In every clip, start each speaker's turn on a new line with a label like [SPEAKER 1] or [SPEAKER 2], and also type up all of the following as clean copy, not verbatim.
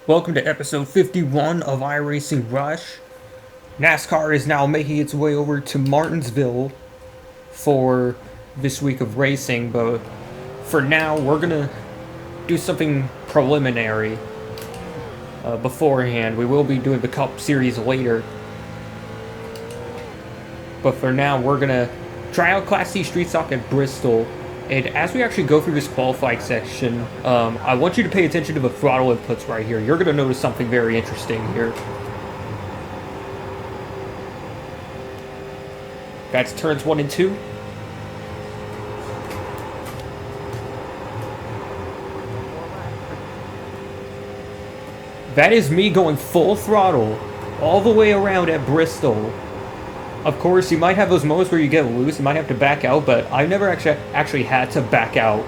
[SPEAKER 1] Welcome to episode 51 of iRacing Rush. NASCAR is now making its way over to Martinsville for this week of racing, but for now we're gonna do something preliminary beforehand. We will be doing the Cup Series later, but for now we're gonna try out Class C Street Stock at Bristol. And as we actually go through this qualifying section, I want you to pay attention to the throttle inputs right here. You're going to notice something very interesting here. That's turns 1 and 2. That is me going full throttle all the way around at Bristol. Of course, you might have those moments where you get loose, you might have to back out, but I've never actually had to back out,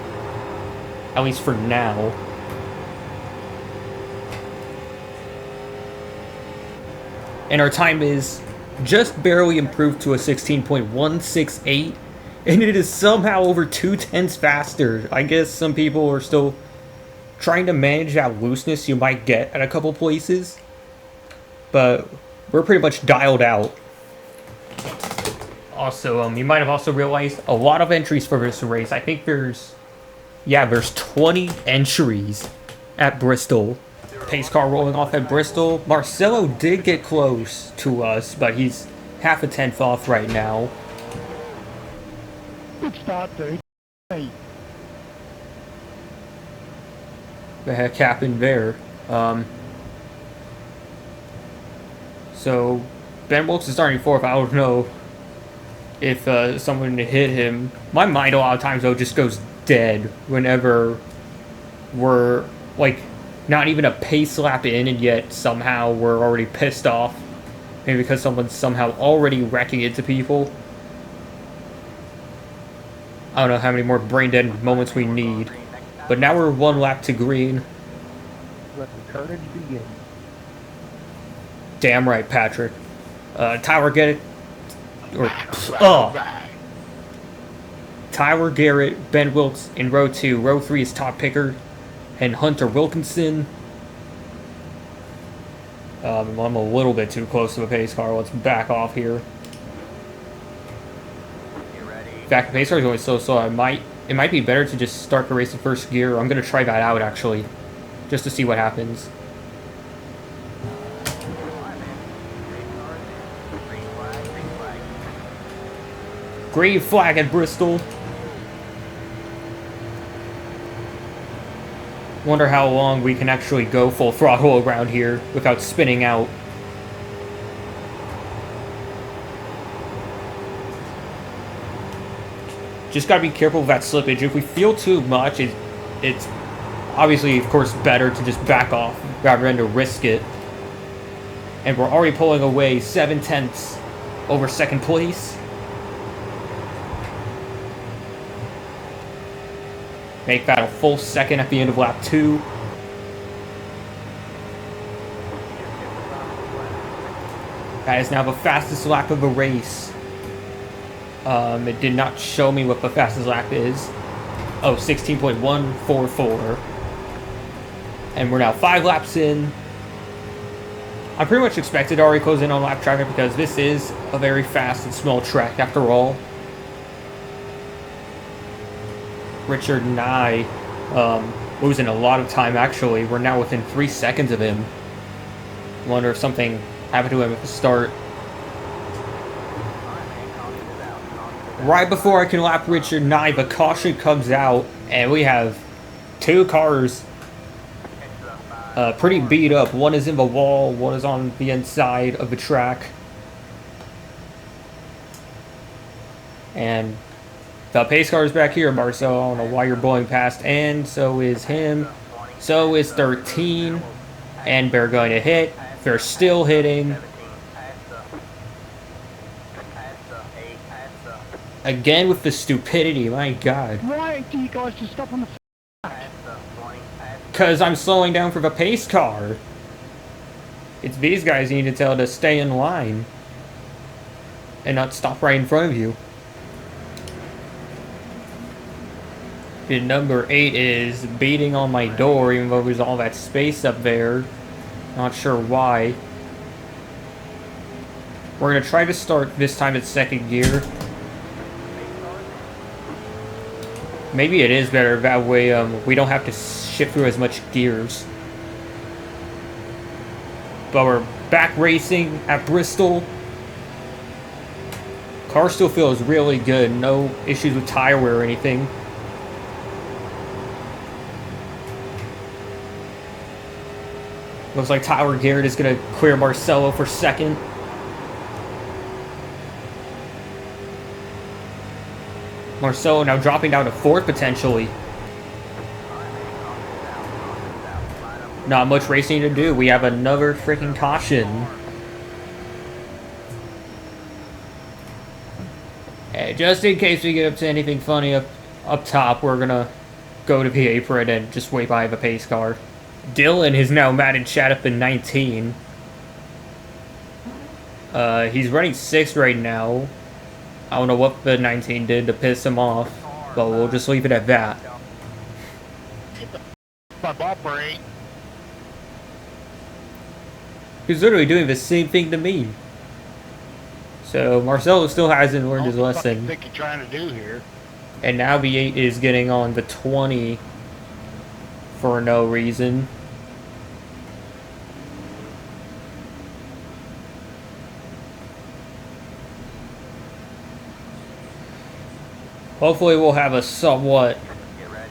[SPEAKER 1] at least for now. And our time is just barely improved to a 16.168, and it is somehow over 2/10 faster. I guess some people are still trying to manage that looseness you might get at a couple places, but we're pretty much dialed out. Also, you might have also realized a lot of entries for this race. I think there's 20 entries at Bristol. Pace car rolling off at Bristol. Marcelo did get close to us, but he's half a tenth off right now.
[SPEAKER 2] Good start, dude. Hey.
[SPEAKER 1] The heck happened there? So Ben Wilkes is starting fourth. I don't know if someone hit him. My mind a lot of times though just goes dead whenever we're like not even a pace lap in and yet somehow we're already pissed off. Maybe because someone's somehow already wrecking into people. I don't know how many more brain dead moments we need. But now we're one lap to green.
[SPEAKER 2] Let the carnage begin.
[SPEAKER 1] Damn right, Patrick. Tyler Garrett. Tyler Garrett, Ben Wilkes in row 2. Row 3 is Todd Picker and Hunter Wilkinson. I'm a little bit too close to the pace car. Let's back off here. In fact, the pace car is going so slow. It might be better to just start the race in first gear. I'm going to try that out, actually, just to see what happens. Green flag at Bristol. Wonder how long we can actually go full throttle around here without spinning out. Just gotta be careful with that slippage. If we feel too much, it's obviously, of course, better to just back off rather than to risk it. And we're already pulling away 7/10 over second place. Make that a full second at the end of lap 2. That is now the fastest lap of the race. It did not show me what the fastest lap is. Oh, 16.144. And we're now 5 laps in. I pretty much expected to already close in on lap traffic because this is a very fast and small track after all. Richard Nye losing a lot of time, actually. We're now within 3 seconds of him. Wonder if something happened to him at the start. Right before I can lap Richard Nye, the caution comes out, and we have 2 cars pretty beat up. One is in the wall, one is on the inside of the track. And the pace car is back here, Marcel. I don't know why you're blowing past. And so is him. So is 13. And they're going to hit. They're still hitting. Again with the stupidity, my god.
[SPEAKER 2] Why do you guys just stop on the
[SPEAKER 1] Because I'm slowing down for the pace car. It's these guys you need to tell to stay in line. And not stop right in front of you. And number 8 is beating on my door, even though there's all that space up there. Not sure why. We're going to try to start this time in second gear. Maybe it is better, that way we don't have to shift through as much gears. But we're back racing at Bristol. Car still feels really good, no issues with tire wear or anything. Looks like Tyler Garrett is going to clear Marcelo for second. Marcelo now dropping down to fourth, potentially. Not much racing to do. We have another freaking caution. Hey, just in case we get up to anything funny up top, we're going to go to the apron and just wait by the pace car. Dylan is now mad and chat up in 19. He's running 6th right now. I don't know what the 19 did to piss him off, but we'll just leave it at that.
[SPEAKER 2] My ball break.
[SPEAKER 1] He's literally doing the same thing to me. So Marcelo still hasn't learned his lesson.
[SPEAKER 2] What do you think you're trying to do here?
[SPEAKER 1] And now the 8 is getting on the 20 for no reason. Hopefully we'll have a somewhat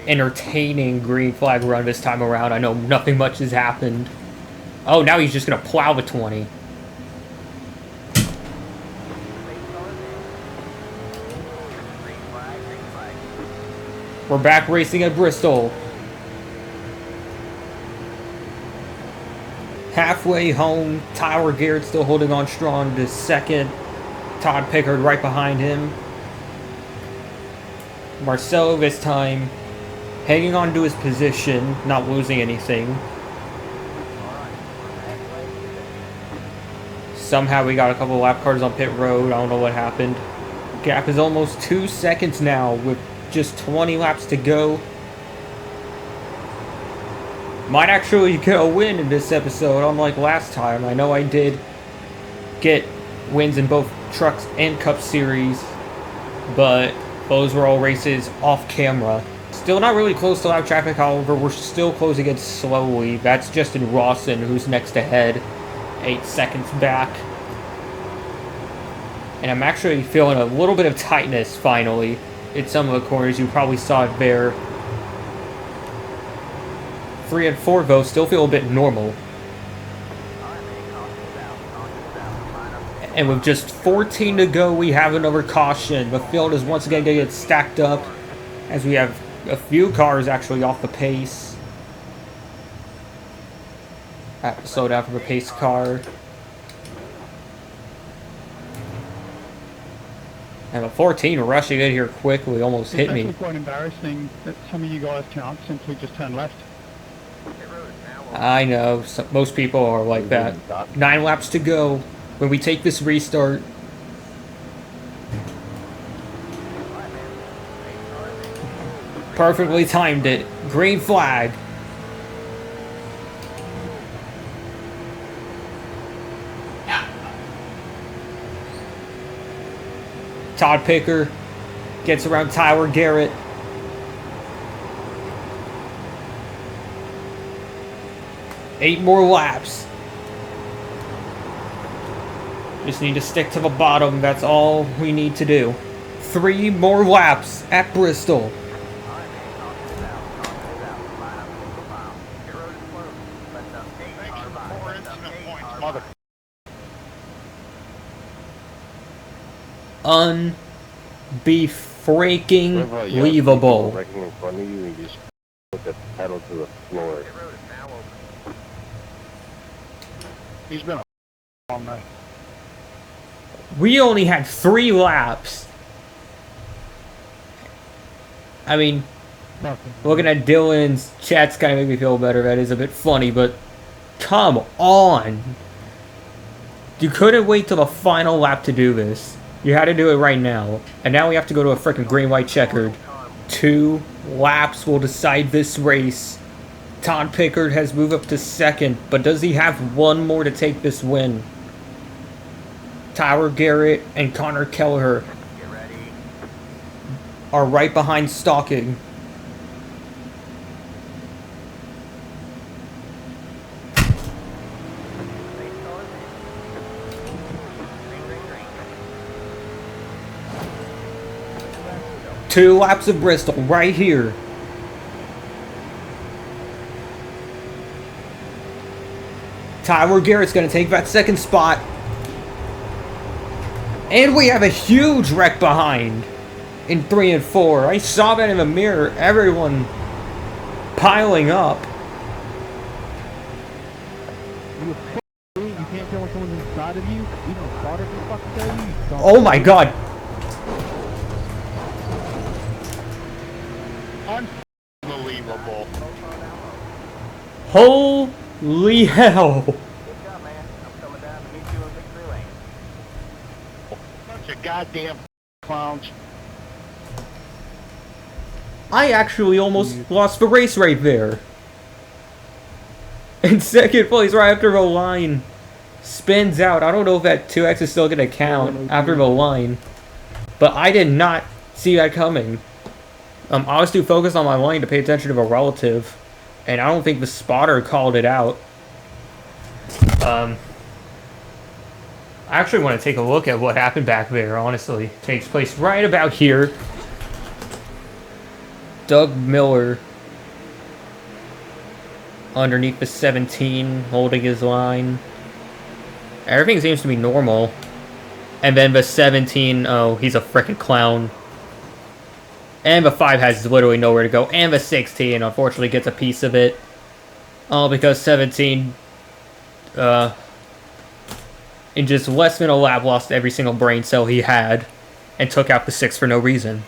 [SPEAKER 1] entertaining green flag run this time around. I know nothing much has happened. Oh, now he's just going to plow the 20. We're back racing at Bristol. Halfway home, Tyler Garrett still holding on strong to second. Todd Pickard right behind him. Marcelo this time hanging on to his position, not losing anything. Somehow we got a couple lap cars on pit road. I don't know what happened. Gap is almost 2 seconds now with just 20 laps to go. Might actually get a win in this episode, unlike last time. I know I did get wins in both Trucks and Cup Series, but those were all races off camera. Still not really close to lap traffic, however, we're still closing it slowly. That's Justin Rawson, who's next ahead, 8 seconds back. And I'm actually feeling a little bit of tightness, finally, in some of the corners. You probably saw it there. 3 and 4, though, still feel a bit normal. And with just 14 to go, we have another caution. The field is once again going to get stacked up, as we have a few cars actually off the pace. Have to slow down for the pace car. And the 14 rushing in here quickly, almost hit me.
[SPEAKER 2] It's quite embarrassing that some of you guys can't simply just turn left.
[SPEAKER 1] I know, most people are like that. 9 laps to go when we take this restart. Perfectly timed it. Green flag. Todd Picker gets around Tyler Garrett. Eight more laps. Just need to stick to the bottom. That's all we need to do. 3 more laps at Bristol. Unbefreaking-leavable.
[SPEAKER 3] Braking in front of you and just put the pedal to the floor.
[SPEAKER 2] He's been on that.
[SPEAKER 1] We only had 3 laps. I mean, looking at Dylan's chat's kind of made me feel better. That is a bit funny, but come on. You couldn't wait till the final lap to do this. You had to do it right now. And now we have to go to a freaking green-white checkered. 2 laps will decide this race. Todd Pickard has moved up to second, but does he have one more to take this win? Tyler Garrett and Connor Kelleher are right behind Stocking. Two laps of Bristol right here. Tyler Garrett's going to take that second spot. And we have a huge wreck behind in 3 and 4. I saw that in the mirror. Everyone piling up.
[SPEAKER 2] You can't tell when someone's inside of you. You don't start if they fucking tell you.
[SPEAKER 1] Oh my god.
[SPEAKER 3] Unbelievable.
[SPEAKER 1] Holy hell.
[SPEAKER 3] Good job, man. I'm coming down to meet you in victory lane. Bunch of goddamn clowns.
[SPEAKER 1] I actually almost lost the race right there. In second place right after the line spins out. I don't know if that 2X is still going to count after the line. But I did not see that coming. I was too focused on my line to pay attention to a relative. And I don't think the spotter called it out. I actually want to take a look at what happened back there, honestly. It takes place right about here. Doug Miller underneath the 17, holding his line. Everything seems to be normal. And then the 17, oh, he's a frickin' clown. And the 5 has literally nowhere to go. And the 16, unfortunately, gets a piece of it. All because 17, in just less than a lap, lost every single brain cell he had. And took out the 6 for no reason.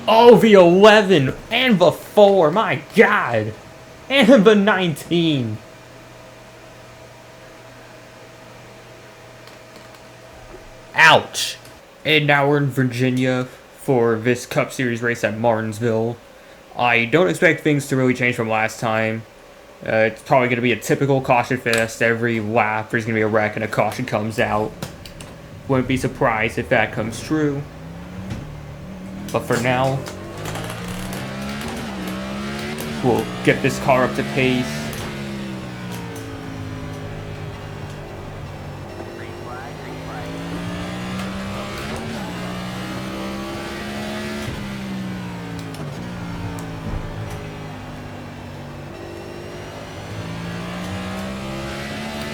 [SPEAKER 1] Oh, the 11 and the 4, my god. And the 19. Ouch. And now we're in Virginia for this Cup Series race at Martinsville. I don't expect things to really change from last time. It's probably going to be a typical caution fest. Every lap there's going to be a wreck and a caution comes out. Wouldn't be surprised if that comes true. But for now, we'll get this car up to pace.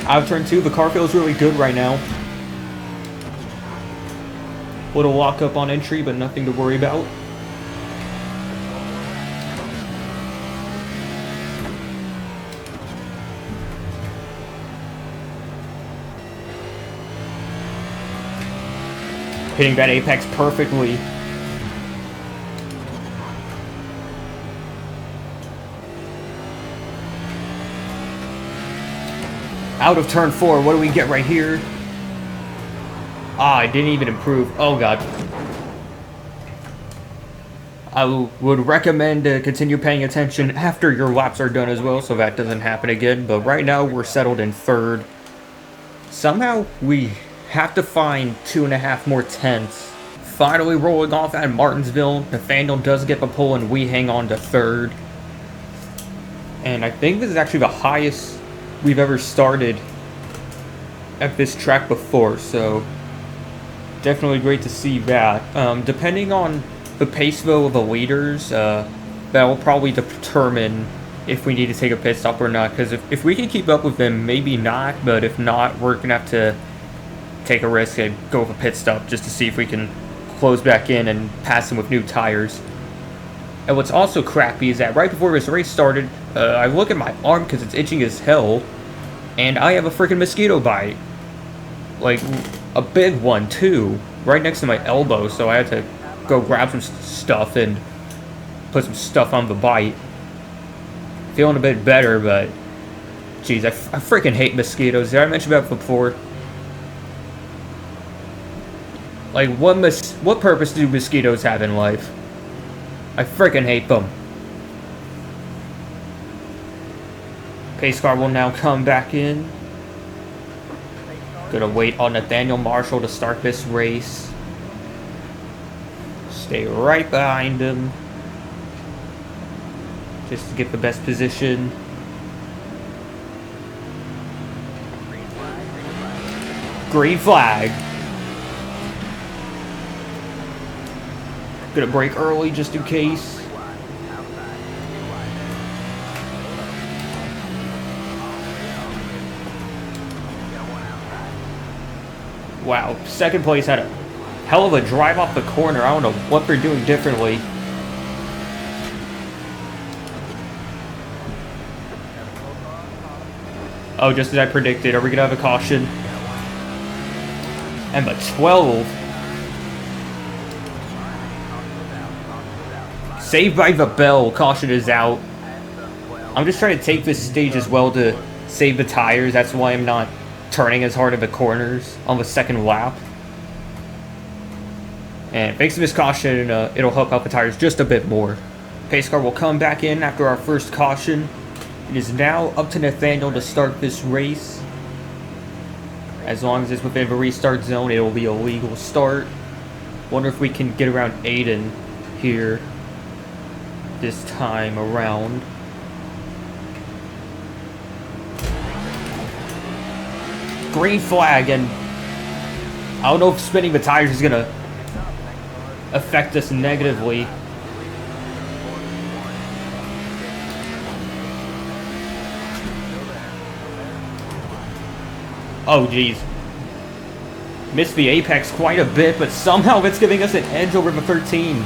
[SPEAKER 1] Out of turn 2, the car feels really good right now. Little lock up on entry, but nothing to worry about. Hitting that apex perfectly. Out of turn 4, what do we get right here? Ah, it didn't even improve. Oh god. I would recommend to continue paying attention after your laps are done as well, so that doesn't happen again. But right now, we're settled in 3rd. Somehow, we have to find 2.5 more tenths. Finally rolling off at Martinsville. Nathaniel does get the pole, and we hang on to 3rd. And I think this is actually the highest we've ever started at this track before, so definitely great to see that. Depending on the pace though of the leaders, that will probably determine if we need to take a pit stop or not, because if we can keep up with them, maybe not, but if not, we're going to have to take a risk and go with a pit stop just to see if we can close back in and pass them with new tires. And what's also crappy is that right before this race started, I look at my arm because it's itching as hell, and I have a freaking mosquito bite. Like, a big one, too, right next to my elbow, so I had to go grab some stuff and put some stuff on the bite. Feeling a bit better, but, geez, I freaking hate mosquitoes. Did I mention that before? Like, what purpose do mosquitoes have in life? I freaking hate them. Pace car will now come back in. Gonna wait on Nathaniel Marshall to start this race. Stay right behind him. Just to get the best position. Green flag. Gonna brake early just in case. Wow, second place had a hell of a drive off the corner. I don't know what they're doing differently. Oh, just as I predicted. Are we gonna have a caution? And the 12. Saved by the bell. Caution is out. I'm just trying to take this stage as well to save the tires. That's why I'm not turning as hard at the corners on the second lap. And thanks to this caution, it'll help out the tires just a bit more. Pace car will come back in after our first caution. It is now up to Nathaniel to start this race. As long as it's within the restart zone, it will be a legal start. Wonder if we can get around Aiden here this time around. Green flag, and I don't know if spinning the tires is gonna affect us negatively. Oh geez. Missed the apex quite a bit, but somehow it's giving us an edge over the 13.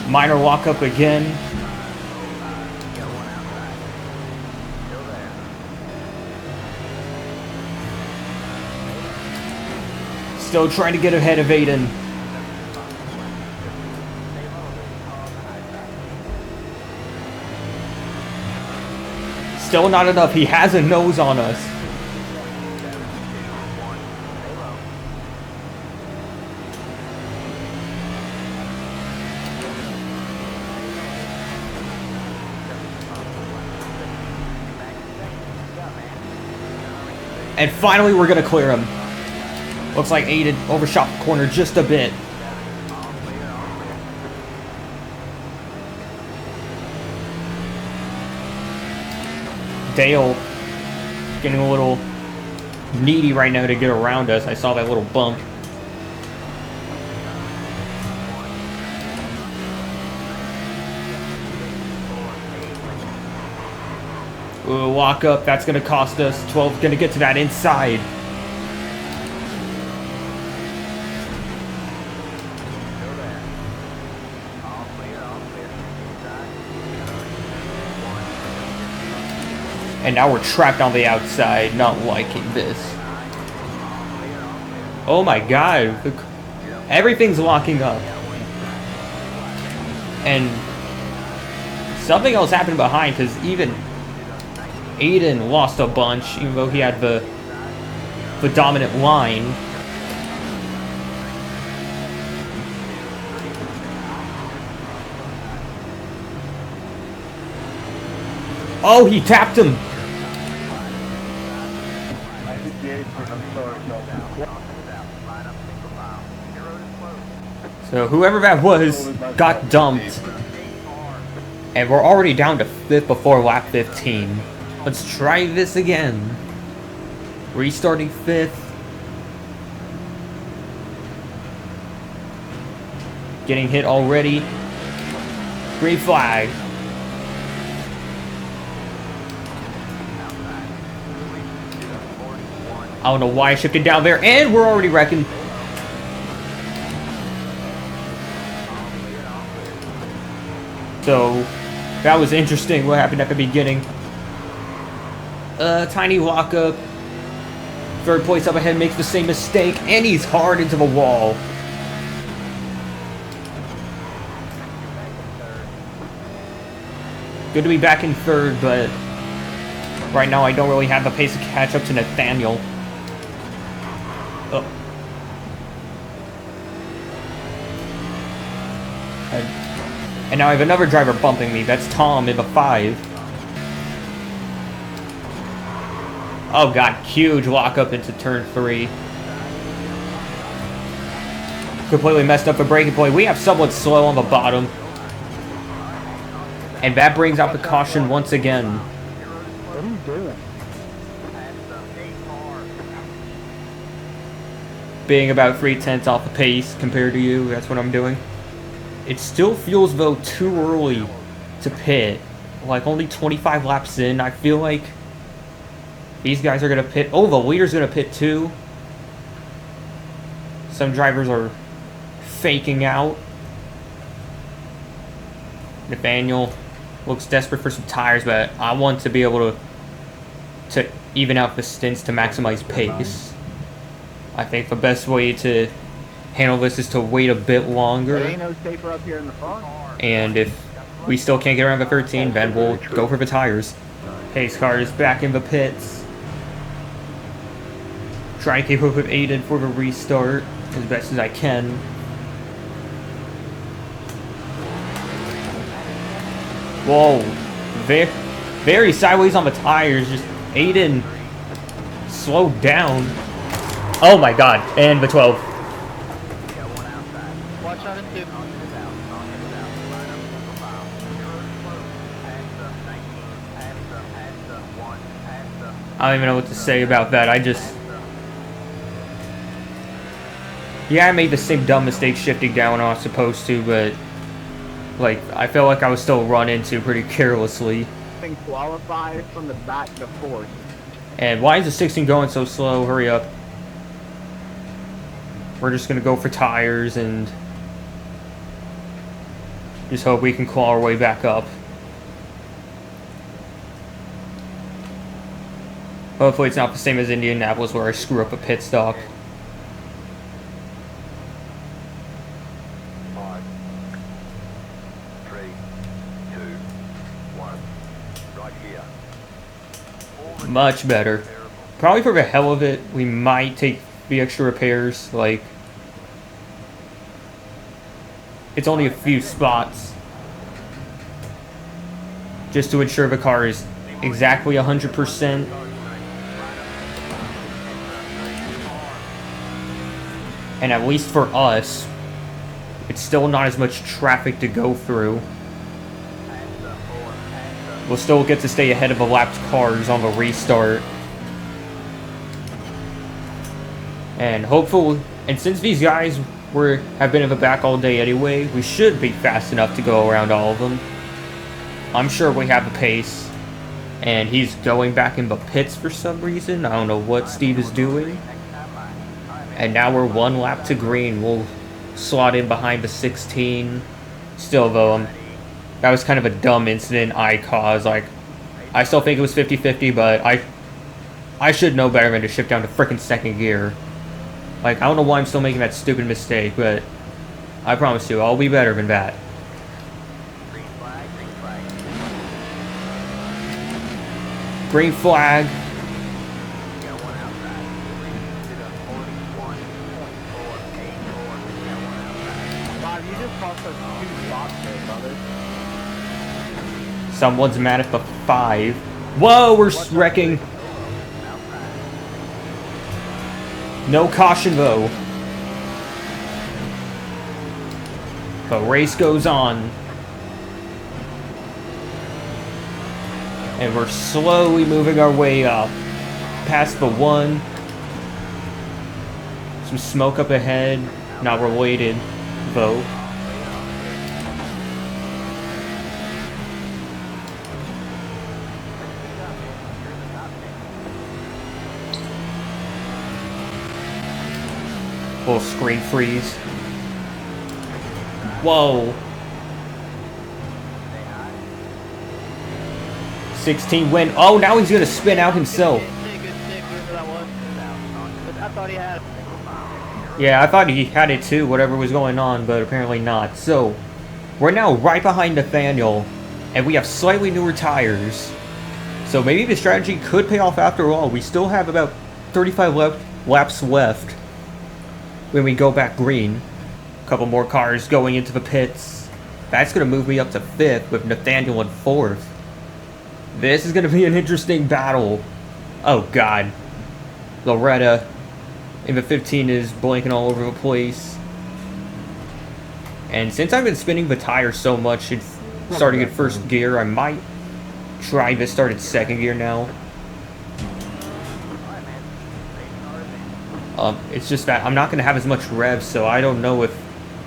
[SPEAKER 1] Minor lockup again. Still trying to get ahead of Aiden. Still not enough. He has a nose on us. And finally, we're going to clear him. Looks like Aiden overshot the corner just a bit. Dale getting a little needy right now to get around us. I saw that little bump. Ooh, walk up. That's going to cost us. 12 going to get to that inside. And now we're trapped on the outside, not liking this. Oh my god. Everything's locking up. And something else happened behind, because even Aiden lost a bunch, even though he had the dominant line. Oh, he tapped him. So whoever that was got dumped. And we're already down to 5th before lap 15. Let's try this again. Restarting 5th. Getting hit already. Green flag. I don't know why I shifted down there, and we're already wrecking. So, that was interesting what happened at the beginning. Tiny lockup. 3rd place up ahead makes the same mistake, and he's hard into the wall. Good to be back in 3rd, but right now I don't really have the pace to catch up to Nathaniel. Oh. And now I have another driver bumping me. That's Tom in the 5. Oh god, huge lockup into turn 3. Completely messed up the braking point. We have someone slow on the bottom. And that brings out the caution once again.
[SPEAKER 2] What are you doing?
[SPEAKER 1] Being about 3/10 off the pace compared to you, that's what I'm doing. It still feels, though, too early to pit. Like, only 25 laps in. I feel like these guys are going to pit. Oh, the leader's going to pit too. Some drivers are faking out. Nathaniel looks desperate for some tires, but I want to be able to even out the stints to maximize pace. I think the best way to handle this is to wait a bit longer.
[SPEAKER 3] There ain't no safer up here in the front.
[SPEAKER 1] And if we still can't get around the 13, then we'll go for the tires. Pace car is back in the pits. Try to keep up with Aiden for the restart as best as I can. Whoa. Very sideways on the tires. Just Aiden slowed down. Oh my god. And the 12.
[SPEAKER 3] Watch out in 2.
[SPEAKER 1] I don't even know what to say about that. Yeah, I made the same dumb mistake shifting down when I was supposed to, but like, I felt like I was still run into pretty carelessly.
[SPEAKER 3] Thing qualified from the back to 4th.
[SPEAKER 1] And why is the 16 going so slow? Hurry up. We're just gonna go for tires and just hope we can claw our way back up. Hopefully it's not the same as Indianapolis where I screw up a pit stop.
[SPEAKER 3] 5, 3, 2, 1. Right here.
[SPEAKER 1] Much better. Probably for the hell of it, we might take the extra repairs. Like, it's only a few spots. Just to ensure the car is exactly 100%. And at least for us, it's still not as much traffic to go through. We'll still get to stay ahead of the lapped cars on the restart. And hopefully, and since these guys have been in the back all day anyway, we should be fast enough to go around all of them. I'm sure we have a pace. And he's going back in the pits for some reason. I don't know what Steve is doing. And now we're 1 lap to green. We'll slot in behind the 16. Still, though, that was kind of a dumb incident I caused. Like, I still think it was 50-50, but I should know better than to shift down to frickin' second gear. Like, I don't know why I'm still making that stupid mistake, but I promise you, I'll be better than that. Green flag. Someone's mad at the 5. Whoa, we're wrecking. No caution, though. The race goes on. And we're slowly moving our way up. Past the 1. Some smoke up ahead. Not related, though. Little screen freeze. Whoa. 16 win. Oh, now he's gonna spin out himself. Yeah, I thought he had it too, whatever was going on, but apparently not. So, we're now right behind Nathaniel, and we have slightly newer tires. So maybe the strategy could pay off after all. We still have about 35 laps left when we go back green. A couple more cars going into the pits. That's going to move me up to 5th with Nathaniel in 4th. This is going to be an interesting battle. Oh, God. Loretta in the 15 is blinking all over the place. And since I've been spinning the tire so much, it's starting at first gear. I might try to start at second gear now. It's just that I'm not going to have as much rev, so I don't know if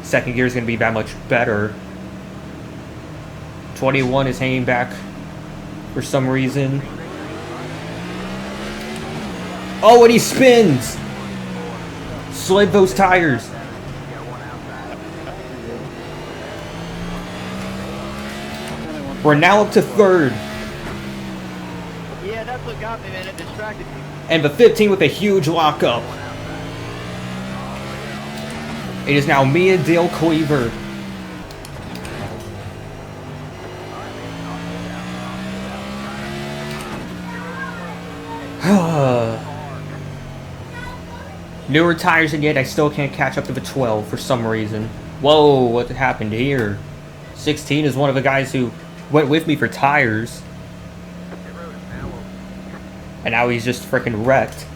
[SPEAKER 1] second gear is going to be that much better. 21 is hanging back for some reason. Oh, and he spins! Slid those tires. We're now up to 3rd.
[SPEAKER 3] Yeah, that's what got me, man. It distracted me.
[SPEAKER 1] And the 15 with a huge lockup. It is now me and Dale Cleaver. Newer tires, and yet I still can't catch up to the 12 for some reason. Whoa, what happened here? 16 is one of the guys who went with me for tires. And now he's just freaking wrecked.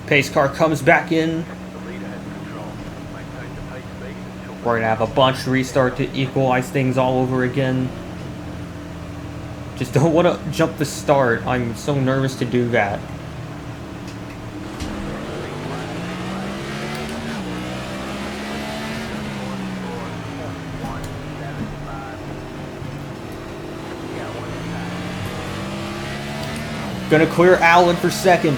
[SPEAKER 1] Pace car comes back in. We're gonna have a bunch restart to equalize things all over again. Just don't want to jump the start. I'm so nervous to do that. Gonna clear Allen for second.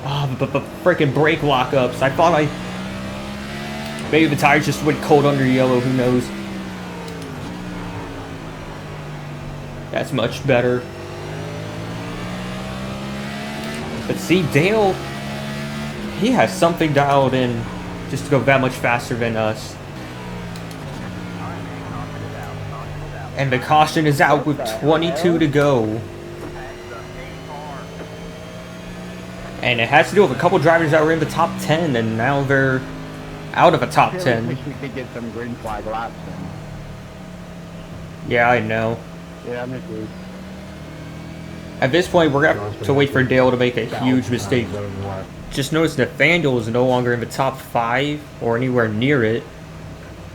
[SPEAKER 1] Oh, but freaking brake lockups. I thought maybe the tires just went cold under yellow. Who knows? That's much better. But see, Dale, he has something dialed in just to go that much faster than us. And the caution is out with 22 to go. And it has to do with a couple drivers that were in the top 10, and now they're out of a top 10.
[SPEAKER 2] Wish we could get some green flag laps in.
[SPEAKER 1] Yeah, I know.
[SPEAKER 2] Yeah, I'm agreed.
[SPEAKER 1] At this point, we're going to have to wait for Dale to make a huge mistake. Just notice Nathaniel is no longer in the top 5 or anywhere near it.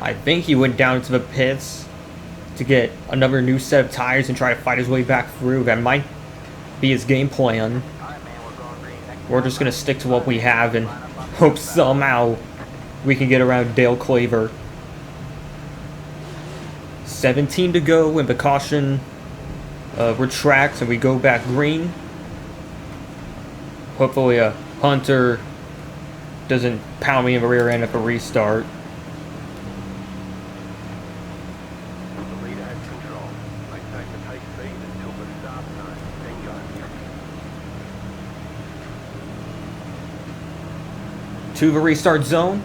[SPEAKER 1] I think he went down to the pits to get another new set of tires and try to fight his way back through. That might be his game plan. We're just going to stick to what we have and hope somehow we can get around Dale Claver. 17 to go, and the caution retracts and we go back green. Hopefully Hunter doesn't pound me in the rear end at the restart. To the restart zone.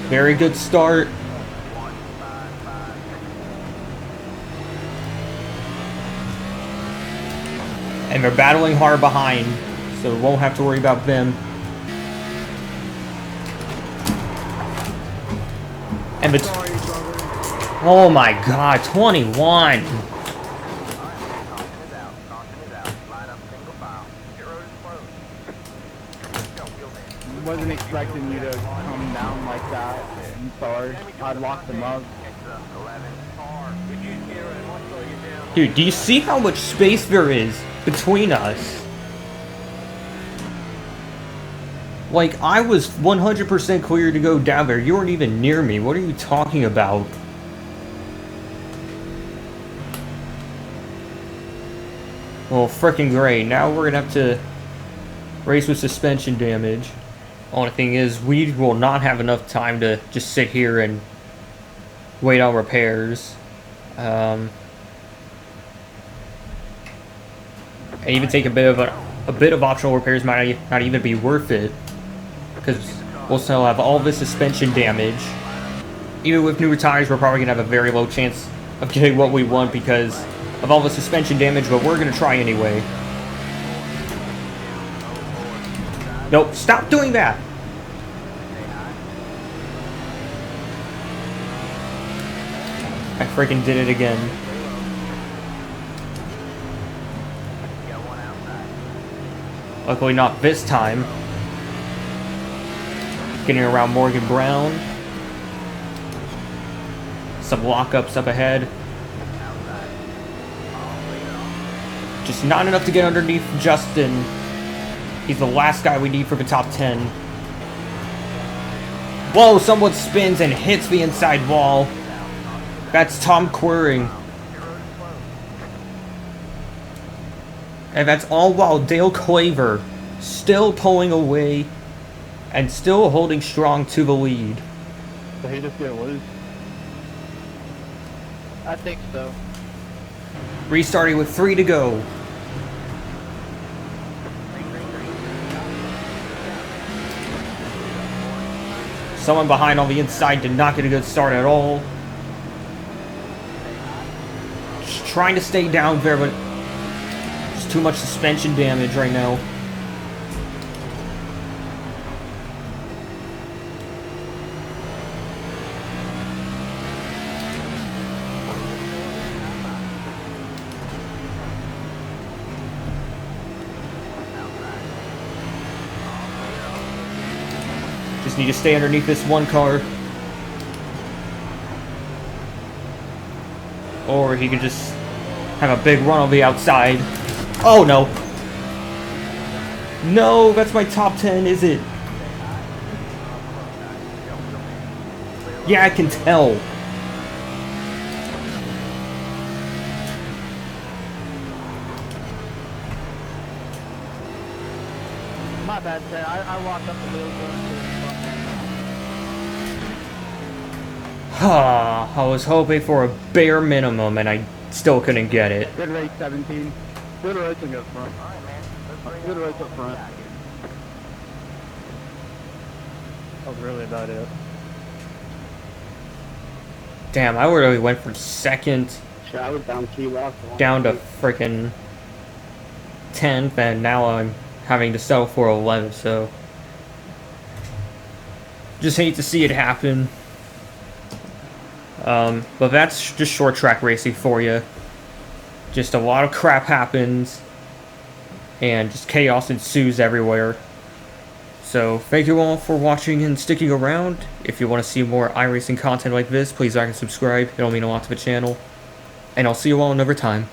[SPEAKER 1] Very good start. And they're battling hard behind, so we won't have to worry about them. And the oh my god, 21.
[SPEAKER 2] Wasn't expecting you to come down like that. I'm sorry. I'd lock them up.
[SPEAKER 1] Dude, do you see how much space there is between us? Like, I was 100% clear to go down there. You weren't even near me. What are you talking about? Well, freaking great. Now we're gonna have to race with suspension damage. Only thing is, we will not have enough time to just sit here and wait on repairs. And even take a bit of optional repairs might not even be worth it, because we'll still have all this suspension damage. Even with newer tires, we're probably gonna have a very low chance of getting what we want because of all the suspension damage, but we're gonna try anyway. Nope, stop doing that! I freaking did it again. Luckily not this time. Getting around Morgan Brown. Some lockups up ahead. Just not enough to get underneath Justin. He's the last guy we need for the top 10. Whoa, someone spins and hits the inside wall. That's Tom Quirring. And that's all while Dale Claver still pulling away and still holding strong to the lead.
[SPEAKER 2] So he just get loose?
[SPEAKER 3] I think so.
[SPEAKER 1] Restarting with 3 to go. Someone behind on the inside did not get a good start at all. Just trying to stay down there, but just too much suspension damage right now. Just need to stay underneath this one car. Or he could just have a big run on the outside. Oh no. No, that's my top 10, is it? Yeah, I can tell.
[SPEAKER 2] My bad, sir. I walked up a little bit.
[SPEAKER 1] I was hoping for a bare minimum and I still couldn't get it.
[SPEAKER 2] Good race, 17. Good racing up front. Good race up front. That was really about it.
[SPEAKER 1] Damn, I literally went from second
[SPEAKER 2] Shit, I was down key lock.
[SPEAKER 1] down to freaking 10th, and now I'm having to settle for 11th, so just hate to see it happen. But that's just short track racing for you. Just a lot of crap happens, and just chaos ensues everywhere. So thank you all for watching and sticking around. If you want to see more iRacing content like this, please like and subscribe. It'll mean a lot to the channel. And I'll see you all another time.